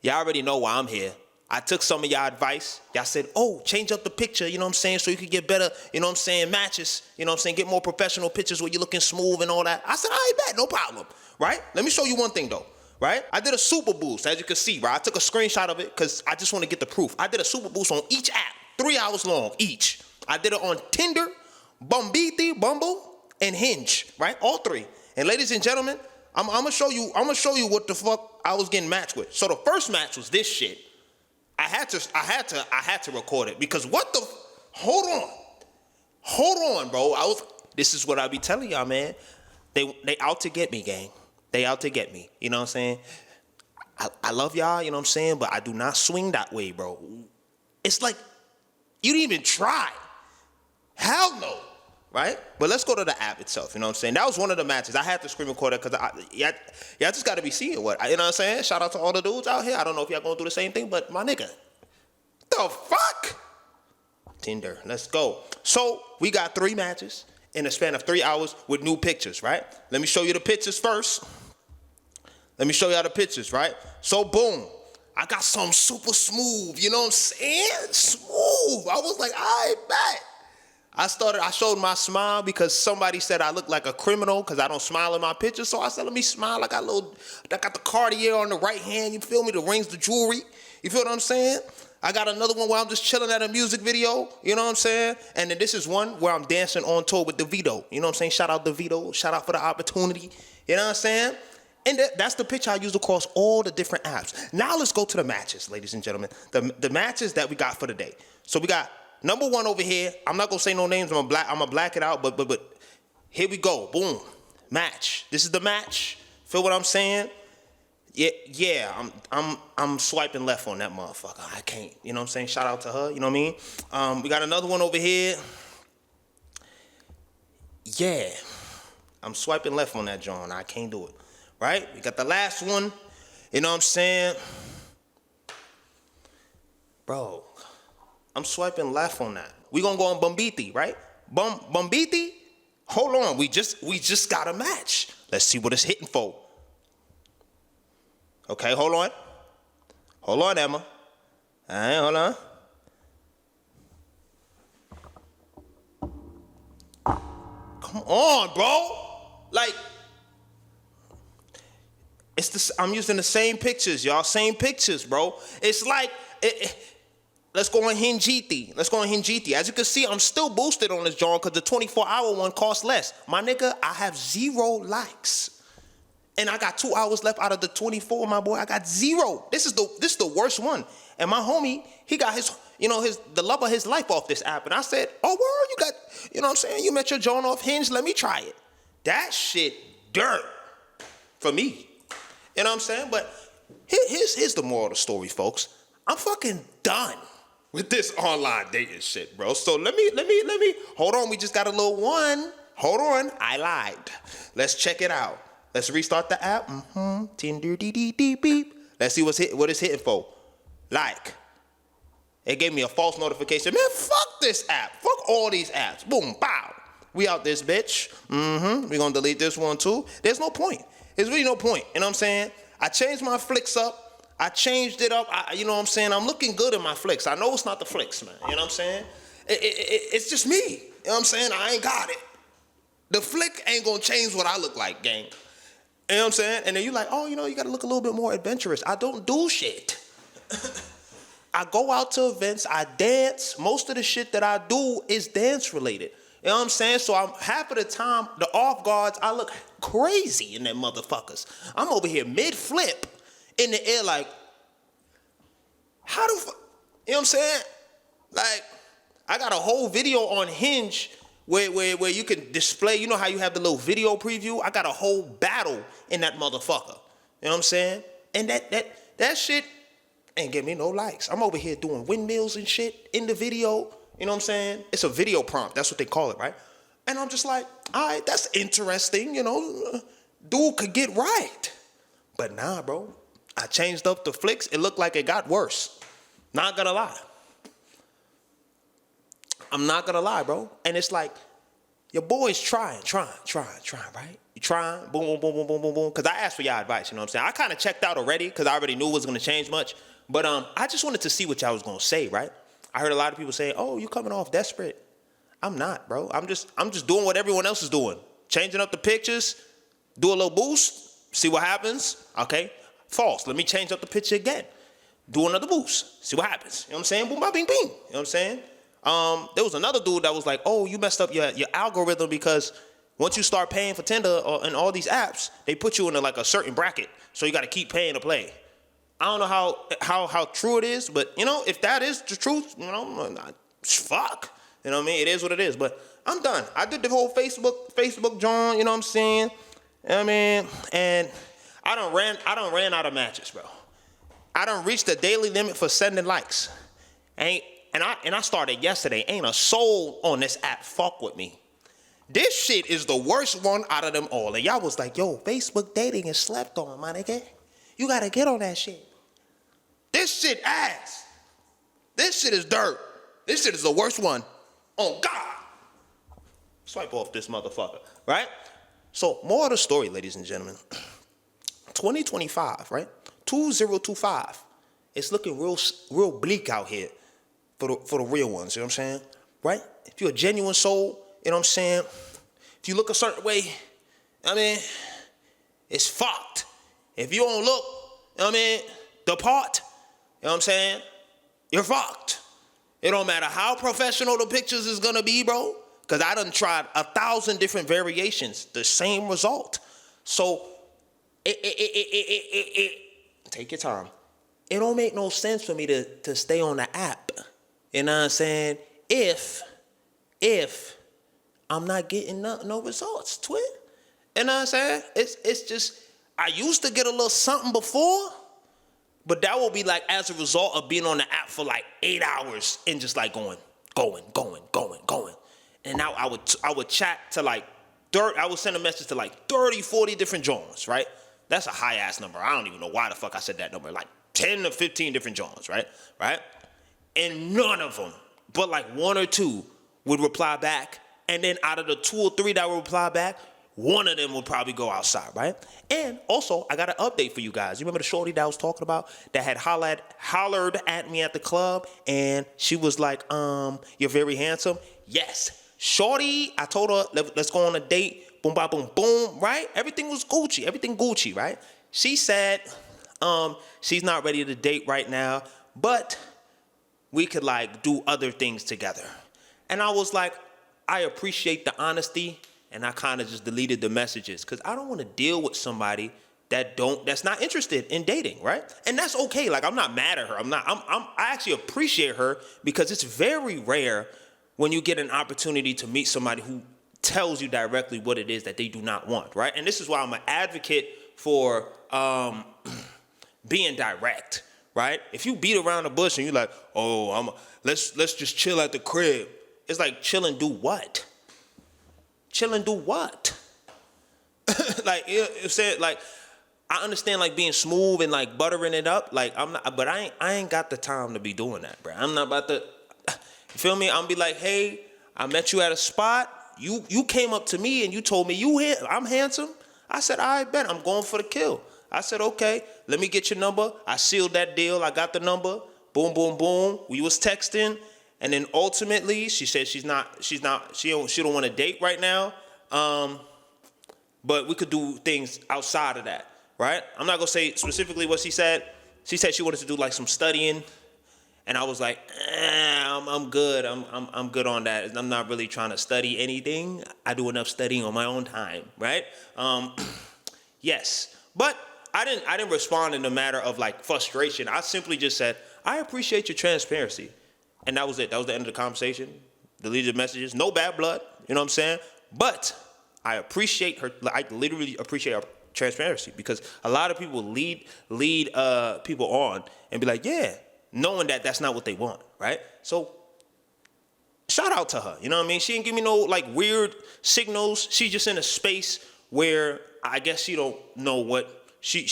Y'all already know why I'm here. I took some of y'all advice. Y'all said, oh, change up the picture, you know what I'm saying, so you could get better, you know what I'm saying, matches, you know what I'm saying, get more professional pictures where you're looking smooth and all that. I said, I bet, no problem, right? Let me show you one thing, though, right? I did a super boost, as you can see, right? I took a screenshot of it because I just want to get the proof. I did a super boost on each app, 3 hours long each. I did it on Tinder, Bumble, and Hinge, right? All 3. And ladies and gentlemen, I'm gonna show you what the fuck I was getting matched with. So the first match was this shit. I had to record it because what the? Hold on, bro. This is what I be telling y'all, man. They out to get me, gang. They out to get me. You know what I'm saying? I love y'all. You know what I'm saying? But I do not swing that way, bro. It's like you didn't even try. Hell no. Right? But let's go to the app itself. You know what I'm saying? That was one of the matches. I had to screen record it because y'all just got to be seeing what. You know what I'm saying? Shout out to all the dudes out here. I don't know if y'all going to do the same thing, but my nigga. The fuck? Tinder. Let's go. So we got 3 matches in a span of 3 hours with new pictures, right? Let me show you the pictures first. Let me show y'all the pictures, right? So boom. I got some super smooth. You know what I'm saying? Smooth. I was like, I bet. I showed my smile because somebody said I look like a criminal because I don't smile in my pictures. So I said, let me smile. I got the Cartier on the right hand. You feel me? The rings, the jewelry. You feel what I'm saying? I got another one where I'm just chilling at a music video. You know what I'm saying? And then this is one where I'm dancing on tour with DeVito. You know what I'm saying? Shout out DeVito. Shout out for the opportunity. You know what I'm saying? And that's the picture I use across all the different apps. Now let's go to the matches, ladies and gentlemen. The matches that we got for the day. So we got number 1 over here. I'm not gonna say no names. I'm gonna black it out. But here we go. Boom. Match. This is the match. Feel what I'm saying? Yeah. I'm swiping left on that motherfucker. I can't. You know what I'm saying? Shout out to her. You know what I mean? We got another one over here. Yeah. I'm swiping left on that John. I can't do it. Right? We got the last one. You know what I'm saying? Bro. I'm swiping left on that. We gonna go on Bumbiti, right? Bumbiti? Hold on, we just got a match. Let's see what it's hitting for. Okay, hold on. Hold on, Emma. All right, hold on. Come on, bro. Like, I'm using the same pictures, y'all. Same pictures, bro. It's like let's go on Hingeeti. As you can see, I'm still boosted on this joint because the 24-hour one costs less. My nigga, I have 0 likes. And I got 2 hours left out of the 24, my boy. I got 0. This is the worst one. And my homie, he got the love of his life off this app. And I said, oh, word, you got, you know what I'm saying? You met your joint off Hinge, let me try it. That shit dirt for me. You know what I'm saying? But here's the moral of the story, folks. I'm fucking done with this online dating shit, bro. So let me, hold on. We just got a little one. Hold on. I lied. Let's check it out. Let's restart the app. Tinder, beep. Let's see what it's hitting for. Like. It gave me a false notification. Man, fuck this app. Fuck all these apps. Boom, bow. We out this bitch. We gonna delete this one too. There's no point. There's really no point. You know what I'm saying? I changed my flicks up. I changed it up. You know what I'm saying? I'm looking good in my flicks. I know it's not the flicks, man. You know what I'm saying? It's just me. You know what I'm saying? I ain't got it. The flick ain't gonna change what I look like, gang. You know what I'm saying? And then you're like, oh, you gotta look a little bit more adventurous. I don't do shit. I go out to events, I dance. Most of the shit that I do is dance related. You know what I'm saying? So I'm half of the time, the off guards, I look crazy in them motherfuckers. I'm over here mid-flip in the air like, how the fuck? You know what I'm saying? Like, I got a whole video on Hinge where you can display, you know how you have the little video preview? I got a whole battle in that motherfucker. You know what I'm saying? And that shit ain't get me no likes. I'm over here doing windmills and shit in the video. You know what I'm saying? It's a video prompt. That's what they call it, right? And I'm just like, all right, that's interesting. You know, dude could get right. But nah, bro. I changed up the flicks. It looked like it got worse. Not gonna lie. I'm not gonna lie, bro. And it's like, Your boy's trying, right? You trying, boom, boom, boom, boom, boom, boom, boom. Because I asked for y'all advice, you know what I'm saying? I kind of checked out already because I already knew it was going to change much. But I just wanted to see what y'all was going to say, right? I heard a lot of people say, oh, you coming off desperate. I'm not, bro. I'm just doing what everyone else is doing. Changing up the pictures, do a little boost, see what happens. Okay, false. Let me change up the picture again. Do another boost, see what happens. You know what I'm saying? Boom, ba, bing, bing. You know what I'm saying? There was another dude that was like, oh, you messed up your algorithm because once you start paying for Tinder and all these apps, they put you into like a certain bracket. So you got to keep paying to play. I don't know how true it is, but, you know, if that is the truth, you know, fuck. You know what I mean? It is what it is. But I'm done. I did the whole Facebook John, you know what I'm saying? You know what I mean? And I done ran out of matches, bro. I done reached the daily limit for sending likes. And I started yesterday. Ain't a soul on this app fuck with me. This shit is the worst one out of them all. And y'all was like, yo, Facebook dating is slept on, my nigga. You gotta get on that shit. This shit ass. This shit is dirt. This shit is the worst one. Oh, God. Swipe off this motherfucker, right? So, more of the story, ladies and gentlemen. 2025, right? 2025. It's looking real bleak out here for the real ones, you know what I'm saying? Right? If you're a genuine soul, you know what I'm saying? If you look a certain way, I mean, it's fucked. If you don't look, you know what I mean, the part, you know what I'm saying? You're fucked. It don't matter how professional the pictures is gonna be, bro, because I done tried 1,000 different variations, the same result. So, take your time. It don't make no sense for me to stay on the app, you know what I'm saying, if I'm not getting no results, twin. You know what I'm saying? It's just, I used to get a little something before, but that will be like as a result of being on the app for like 8 hours and just like going. And now I would chat to like, I would send a message to like 30, 40 different Jones, right? That's a high ass number. I don't even know why the fuck I said that number. Like 10 to 15 different Jones, right? And none of them, but like one or two would reply back. And then out of the 2 or 3 that would reply back, one of them would probably go outside, right? And also, I got an update for you guys. You remember the shorty that I was talking about that had hollered at me at the club, and she was like, you're very handsome? Yes. Shorty, I told her, let's go on a date. Boom, ba, boom, boom, right? Everything was Gucci. Everything Gucci, right? She said she's not ready to date right now, but we could like do other things together. And I was like, I appreciate the honesty, and I kind of just deleted the messages because I don't want to deal with somebody that's not interested in dating, right? And that's okay. Like, I'm not mad at her. I actually appreciate her because it's very rare when you get an opportunity to meet somebody who tells you directly what it is that they do not want, right? And this is why I'm an advocate for being direct, right? If you beat around the bush and you're like, oh, let's just chill at the crib. It's like, chill and do what? Chill and do what? Like, you know what I'm saying? Like, I understand like being smooth and like buttering it up. Like, but I ain't got the time to be doing that, bro. I'm not about to, you feel me? I'm be like, hey, I met you at a spot. You came up to me and you told me I'm handsome. I said, I bet I'm going for the kill. I said, okay, let me get your number. I sealed that deal. I got the number. Boom, boom, boom. We was texting. And then ultimately, she said she don't want to date right now. But we could do things outside of that, right? I'm not gonna say specifically what she said. She said she wanted to do like some studying, and I was like, I'm good. I'm good on that. I'm not really trying to study anything. I do enough studying on my own time, right? Yes, but I didn't respond in the matter of like frustration. I simply just said, I appreciate your transparency. And that was it. That was the end of the conversation. Deleted messages. No bad blood. You know what I'm saying? But I appreciate her. I literally appreciate her transparency because a lot of people lead people on and be like, yeah, knowing that that's not what they want, right? So shout out to her. You know what I mean? She didn't give me no like weird signals. She's just in a space where I guess she don't know what she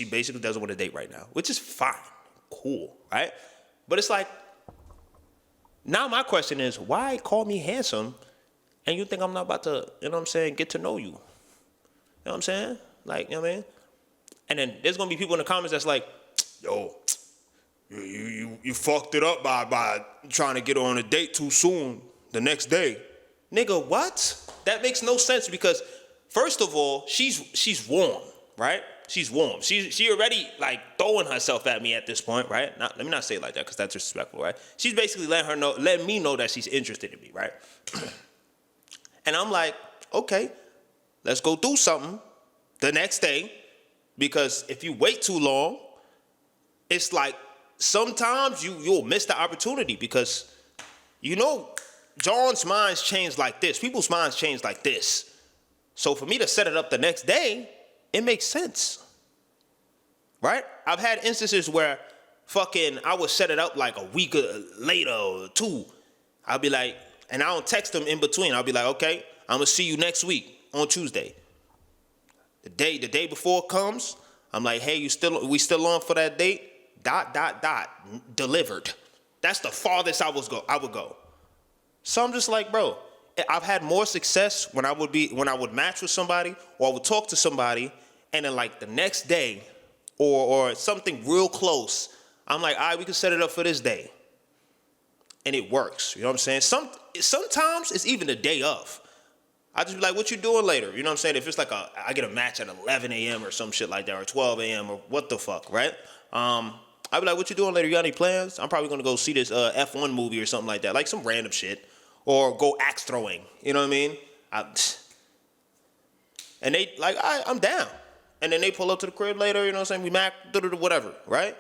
basically doesn't want to date right now, which is fine, cool, right? But it's like, now my question is, why call me handsome And you think I'm not about to, you know what I'm saying, get to know you. You know what I'm saying? Like, you know what I mean? And then there's gonna be people in the comments that's like, yo, you fucked it up by trying to get on a date too soon the next day. Nigga, what? That makes no sense because first of all, she's warm, right? She's warm. She already like throwing herself at me at this point, right? Let me not say it like that because that's disrespectful, right? She's basically letting me know that she's interested in me, right? And I'm like, okay, let's go do something the next day because if you wait too long, it's like sometimes you'll miss the opportunity because you know John's minds change like this. People's minds change like this. So for me to set it up the next day, it makes sense. Right? I've had instances where I would set it up like a week later or two. I'll be like, and I don't text them in between. I'll be like, okay, I'm gonna see you next week on Tuesday. The day before it comes, I'm like, hey, we still on for that date? ... Delivered. That's the farthest I would go. So I'm just like, bro, I've had more success when I would match with somebody or I would talk to somebody and then like the next day or something real close, I'm like, all right, we can set it up for this day. And it works. You know what I'm saying? Sometimes it's even the day of. I just be like, what you doing later? You know what I'm saying? If it's like I get a match at 11 a.m. or some shit like that or 12 a.m. or what the fuck, right? I'd be like, what you doing later? You got any plans? I'm probably going to go see this F1 movie or something like that. Like some random shit. Or go axe throwing. You know what I mean? And they, like, I'm down. And then they pull up to the crib later, you know what I'm saying? We mac, whatever, right?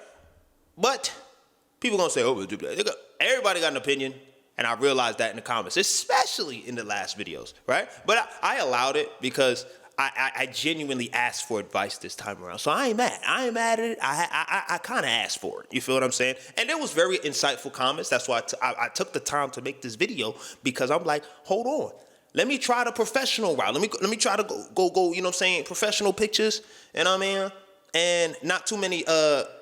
But people going to say, oh, everybody got an opinion. And I realized that in the comments, especially in the last videos, right? But I allowed it because I genuinely asked for advice this time around. So I ain't mad. I ain't mad at it. I kind of asked for it. You feel what I'm saying? And there was very insightful comments. That's why I took the time to make this video because I'm like, hold on. Let me try the professional route. Let me try to go, you know what I'm saying, professional pictures, you know what I mean? And not too many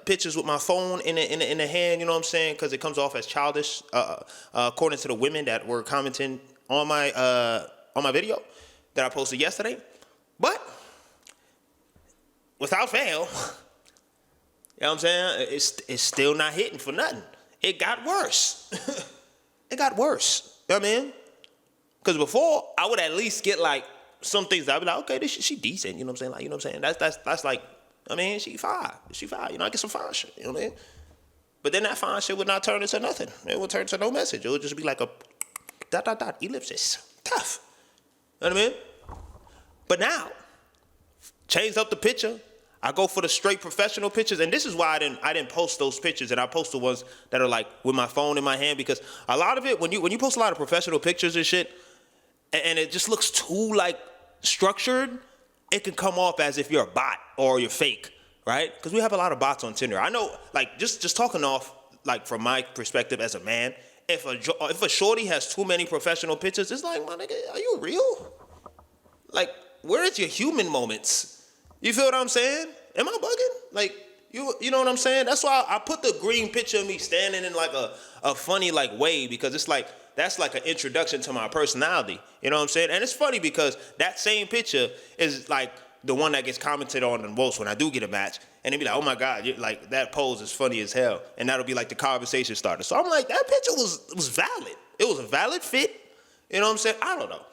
pictures with my phone in the hand, you know what I'm saying? Because it comes off as childish, according to the women that were commenting on my video that I posted yesterday. But without fail, you know what I'm saying? It's still not hitting for nothing. It got worse. It got worse. You know what I mean? Because before, I would at least get like some things that I'd be like, okay, she decent. You know what I'm saying? Like, you know what I'm saying? That's like, I mean, she fine. She fine. You know, I get some fine shit. You know what I mean? But then that fine shit would not turn into nothing. It would turn to no message. It would just be like a ... ellipsis. Tough. You know what I mean? But now, changed up the picture. I go for the straight professional pictures, and this is why I didn't post those pictures, and I post the ones that are like with my phone in my hand, because a lot of it, when you post a lot of professional pictures and shit, and it just looks too like structured, it can come off as if you're a bot or you're fake, right? Because we have a lot of bots on Tinder. I know, like just talking off, like from my perspective as a man, if a shorty has too many professional pictures, it's like, my nigga, are you real? Like, where is your human moments? You feel what I'm saying? Am I bugging? Like, you know what I'm saying? That's why I put the green picture of me standing in like a funny like way, because it's like, that's like an introduction to my personality. You know what I'm saying? And it's funny because that same picture is like the one that gets commented on the most when I do get a match. And they be like, oh my God, like that pose is funny as hell. And that'll be like the conversation starter. So I'm like, that picture was valid. It was a valid fit. You know what I'm saying? I don't know.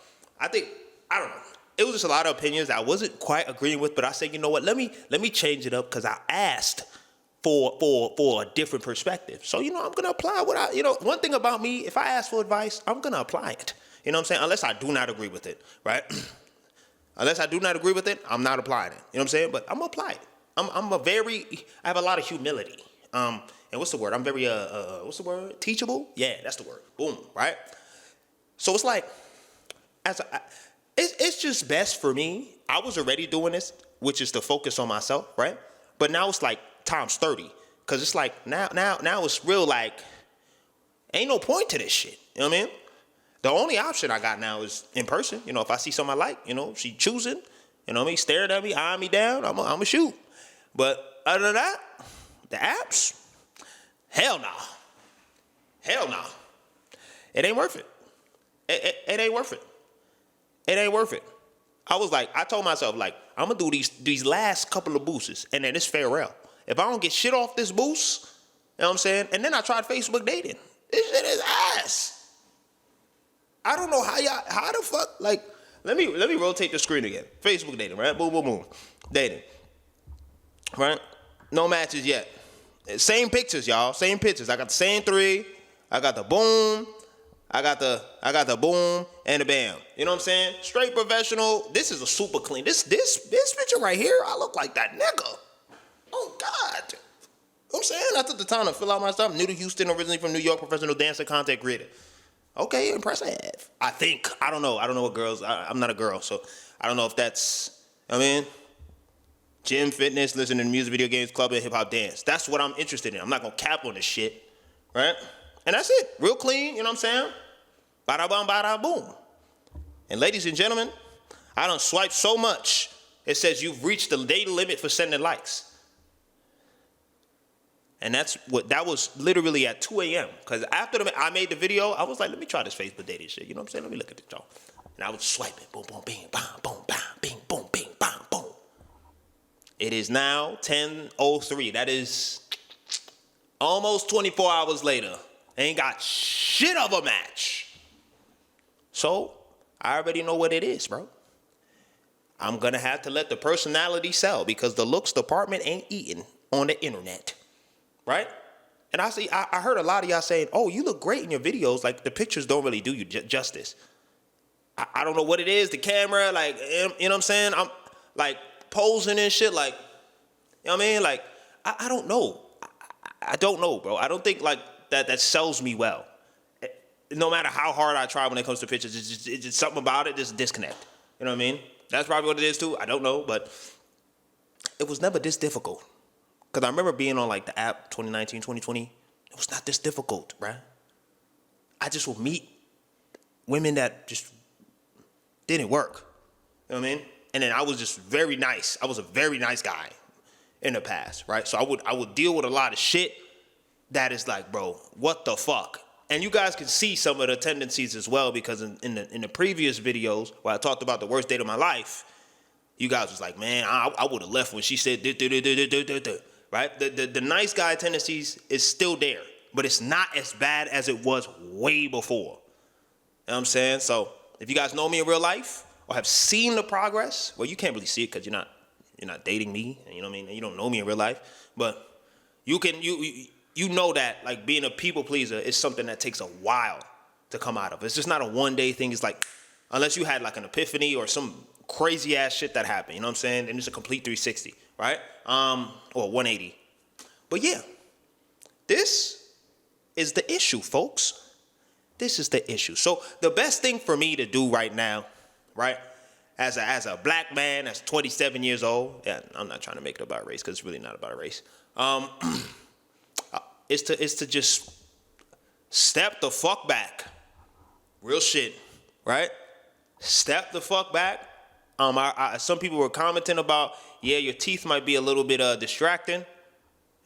I don't know. It was just a lot of opinions that I wasn't quite agreeing with, but I said, you know what, let me change it up, because I asked for a different perspective. So, you know, I'm gonna apply one thing about me, if I ask for advice, I'm gonna apply it. You know what I'm saying? Unless I do not agree with it, right? Unless I do not agree with it, I'm not applying it. You know what I'm saying? But I'm gonna apply it. I have a lot of humility. And what's the word? I'm very what's the word? Teachable? Yeah, that's the word. Boom, right? So it's like, it's just best for me. I was already doing this, which is to focus on myself, right? But now it's like times 30, because it's like now it's real, like, ain't no point to this shit. You know what I mean? The only option I got now is in person. You know, if I see something I like, you know, she choosing, you know what I mean, staring at me, eyeing me down, I'm a shoot. But other than that, the apps, hell no. Hell no. It ain't worth it. It ain't worth it. It ain't worth it. I told myself, like, I'm gonna do these last couple of boosts, and then it's farewell. If I don't get shit off this boost, you know what I'm saying? And then I tried Facebook dating. This shit is ass. I don't know how the fuck, like, let me rotate the screen again. Facebook dating, right? Boom, boom, boom. Dating. Right? No matches yet. Same pictures, y'all. Same pictures. I got the same three. I got the boom. I got the boom and the bam. You know what I'm saying? Straight professional. This is a super clean. This picture right here, I look like that nigga. Oh God. You know what I'm saying? I took the time to fill out my stuff. New to Houston, originally from New York, professional dancer, content creator. Okay, impressive. I think. I don't know. I don't know what girls. I'm not a girl, so I don't know if that's. I mean, gym, fitness, listening to music, video games, club, and hip hop dance. That's what I'm interested in. I'm not gonna cap on this shit, right? And that's it. Real clean, you know what I'm saying? Bada bum, bada boom. And ladies and gentlemen, I done swiped so much, it says you've reached the data limit for sending likes. And that was literally at 2 a.m. Because after I made the video, I was like, let me try this Facebook dating shit. You know what I'm saying? Let me look at it, y'all. And I was swiping. Boom, boom, bing, bam, boom, bam, bing, boom, bing, bam, boom. It is now 10:03. That is almost 24 hours later. Ain't got shit of a match. So, I already know what it is, bro. I'm going to have to let the personality sell because the looks department ain't eating on the internet. Right? And I heard a lot of y'all saying, oh, you look great in your videos. Like, the pictures don't really do you justice. I don't know what it is. The camera, like, you know what I'm saying? I'm, like, posing and shit. Like, you know what I mean? Like, I don't know. I don't know, bro. I don't think, like, that sells me well. No matter how hard I try when it comes to pictures, it's just something about it, just a disconnect. You know what I mean? That's probably what it is too. I don't know, but it was never this difficult. Because I remember being on like the app 2019, 2020. It was not this difficult, right? I just would meet women that just didn't work. You know what I mean? And then I was just very nice. I was a very nice guy in the past, right? So I would deal with a lot of shit that is like, bro, what the fuck? And you guys can see some of the tendencies as well because in the previous videos where I talked about the worst date of my life, you guys was like, man, I would have left when she said, right? The nice guy tendencies is still there, but it's not as bad as it was way before. You know what I'm saying? So if you guys know me in real life or have seen the progress, well, you can't really see it because you're not dating me, you know what I mean? You don't know me in real life, but you know that like being a people pleaser is something that takes a while to come out of. It's just not a one day thing. It's like, unless you had like an epiphany or some crazy ass shit that happened, you know what I'm saying? And it's a complete 360, right? Or 180. But yeah, this is the issue, folks. This is the issue. So the best thing for me to do right now, right? As a black man that's 27 years old, yeah, I'm not trying to make it about race because it's really not about a race. Is to just step the fuck back. Real shit, right? Step the fuck back. Some people were commenting about, yeah, your teeth might be a little bit distracting. You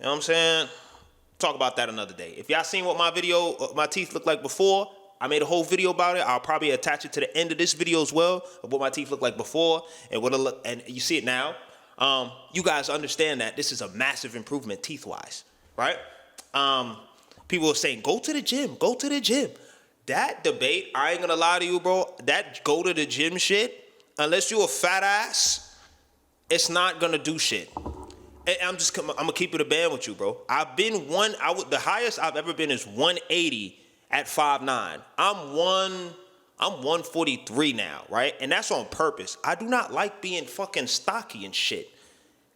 know what I'm saying? Talk about that another day. If y'all seen what my teeth looked like before, I made a whole video about it. I'll probably attach it to the end of this video as well of what my teeth look like before and what it look, and you see it now. You guys understand that this is a massive improvement teeth-wise, right? People are saying, go to the gym. That debate, I ain't gonna lie to you, bro. That go to the gym shit, unless you a fat ass, it's not gonna do shit. And I'm gonna keep it a band with you, bro. The highest I've ever been is 180 at 5'9". I'm 143 now, right? And that's on purpose. I do not like being fucking stocky and shit.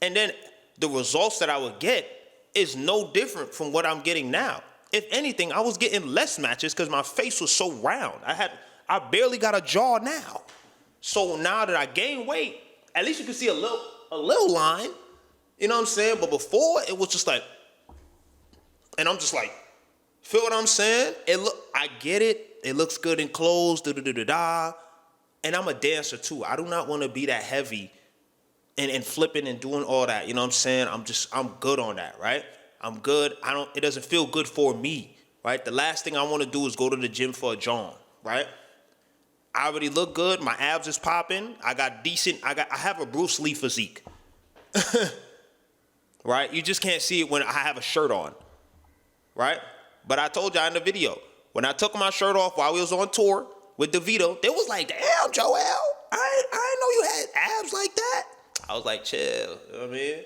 And then the results that I would get is no different from what I'm getting now. If anything, I was getting less matches because my face was so round. I barely got a jaw now. So now that I gained weight, at least you can see a little line. You know what I'm saying? But before, it was just like, and I'm just like, feel what I'm saying? I get it. It looks good in clothes, And I'm a dancer too. I do not want to be that heavy and flipping and doing all that. You know what I'm saying? I'm good on that, right? I'm good. It doesn't feel good for me, right? The last thing I want to do is go to the gym for a John, right? I already look good. My abs is popping. I have a Bruce Lee physique. Right? You just can't see it when I have a shirt on. Right? But I told y'all in the video, when I took my shirt off while we was on tour with DeVito, they was like, damn, Joel, I didn't know you had abs like that. I was like, chill, you know what I mean?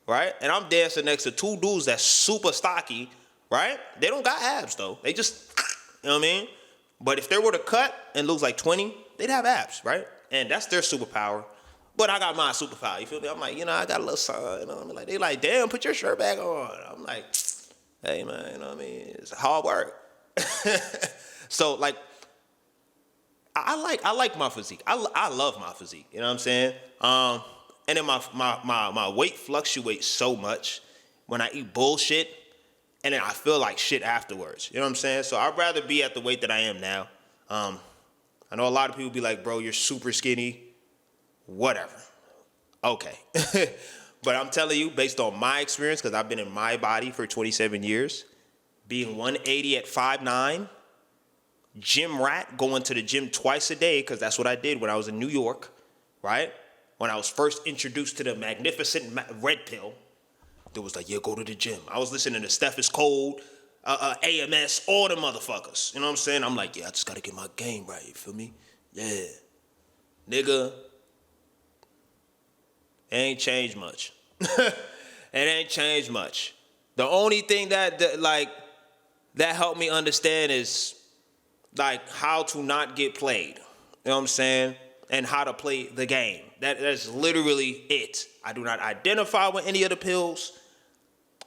Right? And I'm dancing next to two dudes that's super stocky, right? They don't got abs though. They just, you know what I mean? But if they were to cut and lose like 20, they'd have abs, right? And that's their superpower. But I got my superpower, you feel me? I'm like, I got a little son, you know what I mean? Like, they like, damn, put your shirt back on. I'm like, hey man, you know what I mean? It's hard work. So like, I like my physique. I love my physique, you know what I'm saying? And then my weight fluctuates so much when I eat bullshit, and then I feel like shit afterwards. You know what I'm saying? So I'd rather be at the weight that I am now. I know a lot of people be like, bro, you're super skinny. Whatever. Okay. But I'm telling you, based on my experience, because I've been in my body for 27 years, being 180 at 5'9", gym rat, going to the gym twice a day, because that's what I did when I was in New York, right? When I was first introduced to the magnificent red pill, it was like, yeah, go to the gym. I was listening to Steph is Cold, AMS, all the motherfuckers. You know what I'm saying? I'm like, yeah, I just got to get my game right, you feel me? Yeah. Nigga, it ain't changed much. It ain't changed much. The only thing that helped me understand is, like, how to not get played. You know what I'm saying? And how to play the game. That's literally it. I do not identify with any of the pills,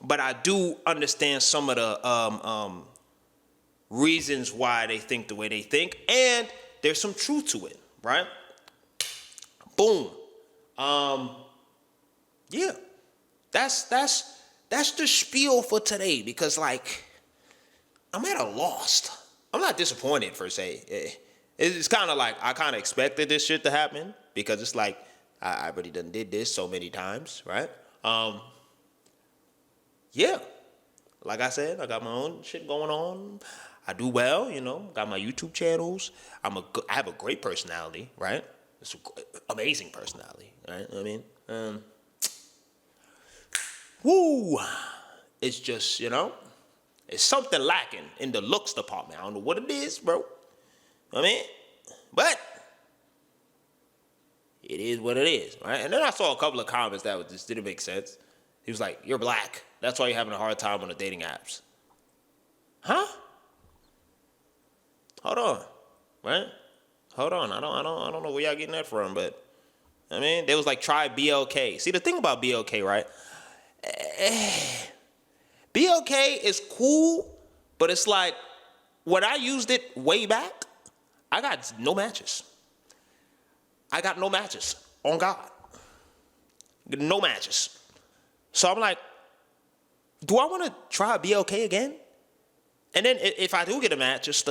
but I do understand some of the reasons why they think the way they think, and there's some truth to it, right? Boom. Yeah. That's the spiel for today, because like, I'm at a loss. I'm not disappointed per se. It's kind of like, I kind of expected this shit to happen, because it's like, I already done did this so many times, right? Yeah. Like I said, I got my own shit going on. I do well, got my YouTube channels. I have a great personality, right? It's an amazing personality, right? I mean, woo. It's just, it's something lacking in the looks department. I don't know what it is, bro. I mean, but it is what it is, right? And then I saw a couple of comments that just didn't make sense. He was like, "You're black. That's why you're having a hard time on the dating apps." Huh? Hold on, right? Hold on. I don't know where y'all getting that from, but I mean, they was like, try BLK. See, the thing about BLK, right? BLK is cool, but it's like, when I used it way back, I got no matches. On God. No matches. So I'm like, do I want to try BLK again? And then if I do get a match, it's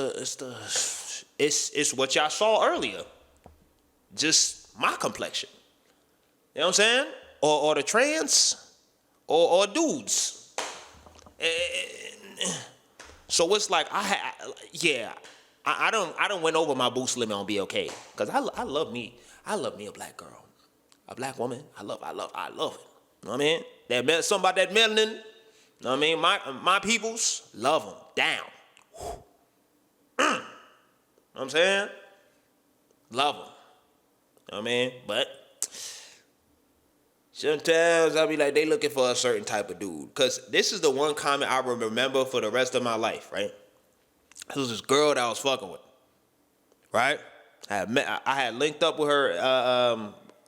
what y'all saw earlier. Just my complexion. You know what I'm saying? Or the trans, or dudes. So it's like, I don't went over my boost limit on BLK, because I love me. I love me a black girl, a black woman. I love it. You know what I mean? Something about that melanin. You know what I mean? My peoples love them down. You know what I'm saying? Love them. You know what I mean? But sometimes I be like, they looking for a certain type of dude. Because this is the one comment I remember for the rest of my life, right? It was this girl that I was fucking with, right? I had linked up with her.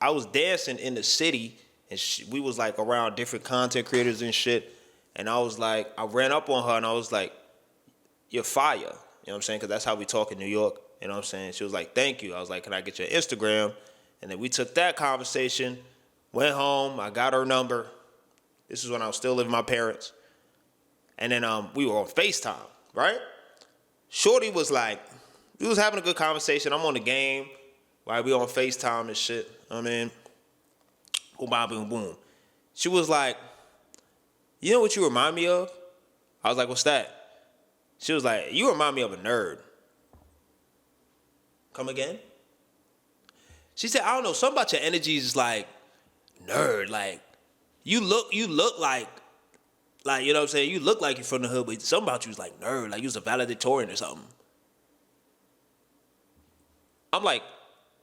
I was dancing in the city, and we was like around different content creators and shit. And I was like, I ran up on her, and I was like, "You're fire." You know what I'm saying? Because that's how we talk in New York. You know what I'm saying? She was like, "Thank you." I was like, "Can I get your Instagram?" And then we took that conversation, went home. I got her number. This is when I was still living with my parents. And then we were on FaceTime, right? Shorty was like, we was having a good conversation. I'm on the game, right? We on FaceTime and shit. I mean, boom, boom, boom. She was like, "You know what you remind me of?" I was like, "What's that?" She was like, "You remind me of a nerd." Come again? She said, I don't know, something about your energy is like nerd. Like, you look like, you know what I'm saying? You look like you're from the hood, but something about you is like nerd, like you was a valedictorian or something. I'm like,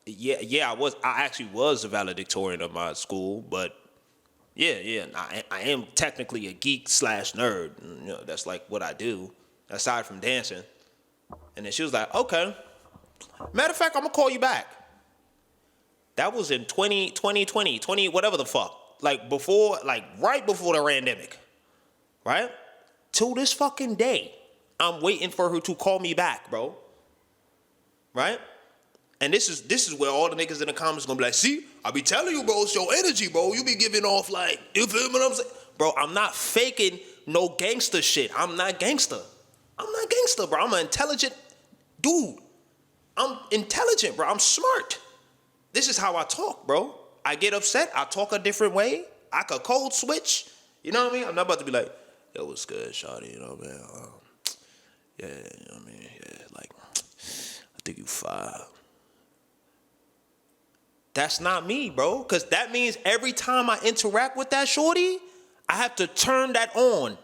yeah, I actually was a valedictorian of my school, but yeah, I am technically a geek / nerd. You know, that's like what I do, aside from dancing. And then she was like, okay. Matter of fact, I'm gonna call you back. That was in 2020, whatever the fuck. Like right before the pandemic. Right? To this fucking day, I'm waiting for her to call me back, bro. Right? And this is where all the niggas in the comments gonna be like, see, I be telling you, bro, it's your energy, bro. You be giving off like, you feel me what I'm saying? Bro, I'm not faking no gangster shit. I'm not gangster, bro. I'm an intelligent dude. I'm intelligent, bro. I'm smart. This is how I talk, bro. I get upset. I talk a different way. I could code switch. You know what I mean? I'm not about to be like, yo, what's good, shawty? You know what I mean? Yeah, you know what I mean? Yeah, like, I think you 5. That's not me, bro. Because that means every time I interact with that shorty, I have to turn that on,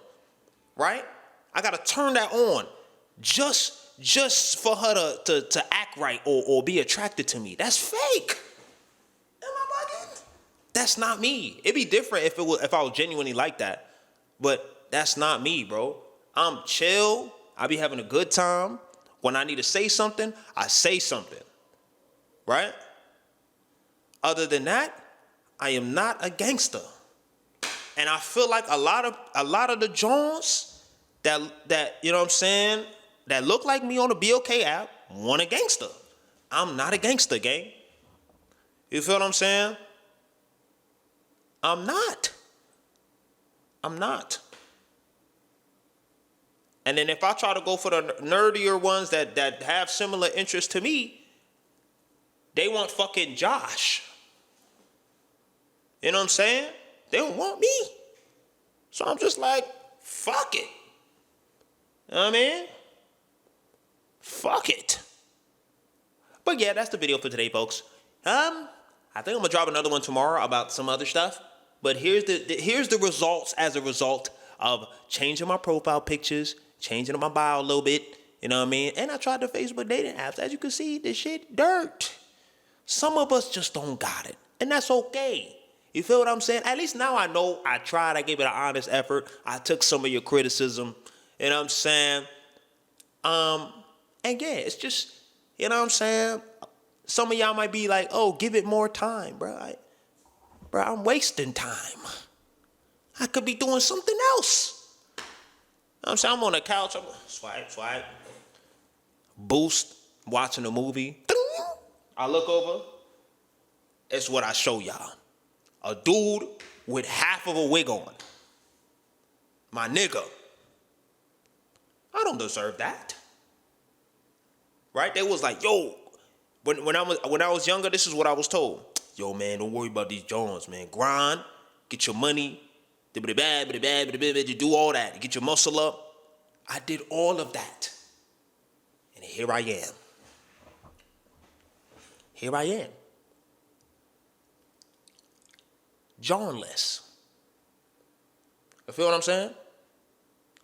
right? I got to turn that on just for her to act right or be attracted to me. That's fake. Am I bugging? That's not me. It'd be different if I was genuinely like that. But that's not me, bro. I'm chill. I be having a good time. When I need to say something, I say something. Right? Other than that, I am not a gangster. And I feel like a lot of the Jones that you know what I'm saying, that look like me on the BOK app want a gangster. I'm not a gangster, gang. You feel what I'm saying? I'm not. And then if I try to go for the nerdier ones that have similar interests to me, they want fucking Josh. You know what I'm saying? They don't want me. So I'm just like, fuck it. You know what I mean? Fuck it. But yeah, that's the video for today, folks. I think I'm gonna drop another one tomorrow about some other stuff. But here's the results as a result of changing my profile pictures, changing up my bio a little bit. You know what I mean? And I tried the Facebook dating apps. As you can see, this shit dirt. Some of us just don't got it. And that's okay. You feel what I'm saying? At least now I know I tried. I gave it an honest effort. I took some of your criticism. You know what I'm saying? And yeah, it's just, you know what I'm saying? Some of y'all might be like, oh, give it more time, bro. I'm wasting time. I could be doing something else. You know what I'm saying? I'm on the couch. I'm swipe. Boost, watching a movie. I look over. It's what I show y'all. A dude with half of a wig on. My nigga. I don't deserve that. Right? They was like, yo, when I was younger, this is what I was told. Yo, man, don't worry about these Jones, man. Grind, get your money, do all that. Get your muscle up. I did all of that. And here I am. Johnless. You feel what I'm saying?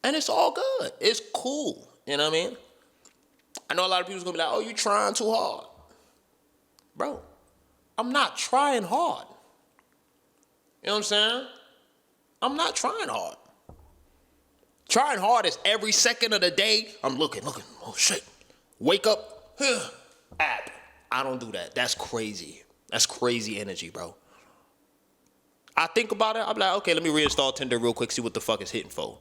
And it's all good. It's cool. You know what I mean? I know a lot of people's gonna be like, oh, you trying too hard. Bro, I'm not trying hard. You know what I'm saying? I'm not trying hard. Trying hard is every second of the day, I'm looking, oh shit. Wake up, app. I don't do that. That's crazy. That's crazy energy, bro. I think about it, I'm like, okay, let me reinstall Tinder real quick, see what the fuck it's hitting for.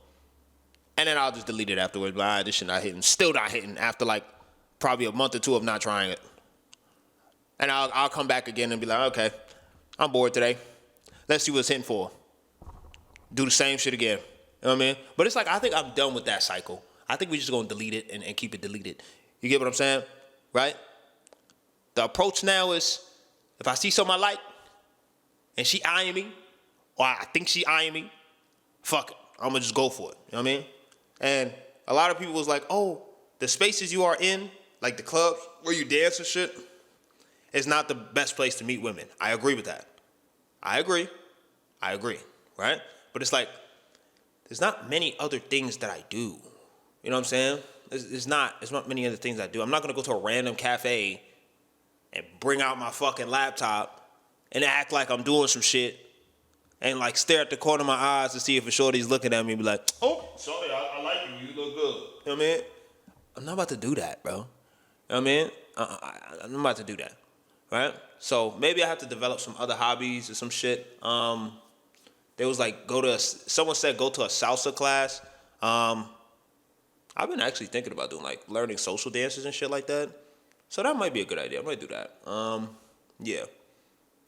And then I'll just delete it afterwards. Like, this shit not hitting. Still not hitting after like probably a month or two of not trying it. And I'll come back again and be like, okay, I'm bored today. Let's see what it's hitting for. Do the same shit again. You know what I mean? But it's like, I think I'm done with that cycle. I think we're just going to delete it and keep it deleted. You get what I'm saying? Right? The approach now is, if I see something I like, and she eyeing me, or I think she eyeing me, fuck it. I'm going to just go for it. You know what I mean? And a lot of people was like, oh, the spaces you are in like the club where you dance and shit, is not the best place to meet women. I agree with that. I agree, right? But it's like, there's not many other things that I do. You know what I'm saying? There's not many other things I do. I'm not gonna go to a random cafe and bring out my fucking laptop and act like I'm doing some shit and like stare at the corner of my eyes to see if a shorty's looking at me and be like, oh, sorry, I like you. You look good. You know what I mean? I'm not about to do that, bro. You know what I mean? I'm not about to do that, right? So maybe I have to develop some other hobbies or some shit. They was like, someone said go to a salsa class. I've been actually thinking about doing like learning social dances and shit like that. So that might be a good idea. I might do that. Yeah.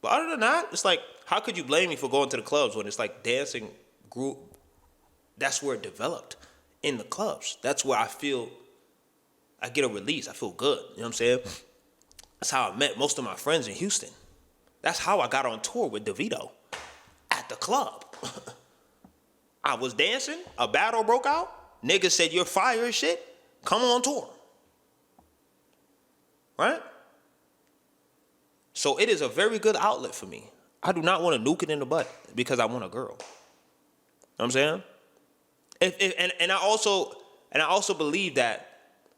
But other than that, it's like, how could you blame me for going to the clubs when it's like dancing grew? That's where it developed, in the clubs. That's where I feel I get a release. I feel good. You know what I'm saying? That's how I met most of my friends in Houston. That's how I got on tour with DeVito, at the club. I was dancing, a battle broke out. Niggas said, you're fire as shit. Come on tour. Right? So it is a very good outlet for me. I do not want to nuke it in the butt because I want a girl. You know what I'm saying? And I also believe that,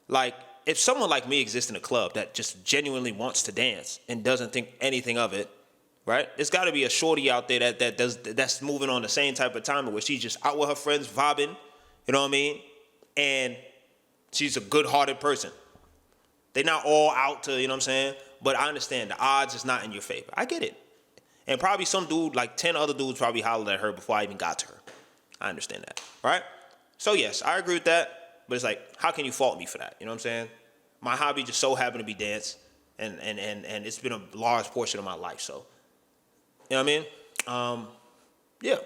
like, if someone like me exists in a club that just genuinely wants to dance and doesn't think anything of it, right? There's got to be a shorty out there that's moving on the same type of time where she's just out with her friends vibing, you know what I mean? And she's a good-hearted person. They're not all out to, you know what I'm saying? But I understand the odds is not in your favor. I get it. And probably some dude, like 10 other dudes probably hollered at her before I even got to her. I understand that, right? So yes, I agree with that. But it's like, how can you fault me for that? You know what I'm saying? My hobby just so happened to be dance, and it's been a large portion of my life. So, you know what I mean? Yeah.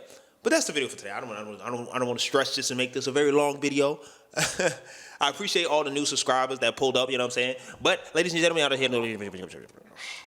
But that's the video for today. I don't want to stress this and make this a very long video. I appreciate all the new subscribers that pulled up. You know what I'm saying? But ladies and gentlemen, out of here.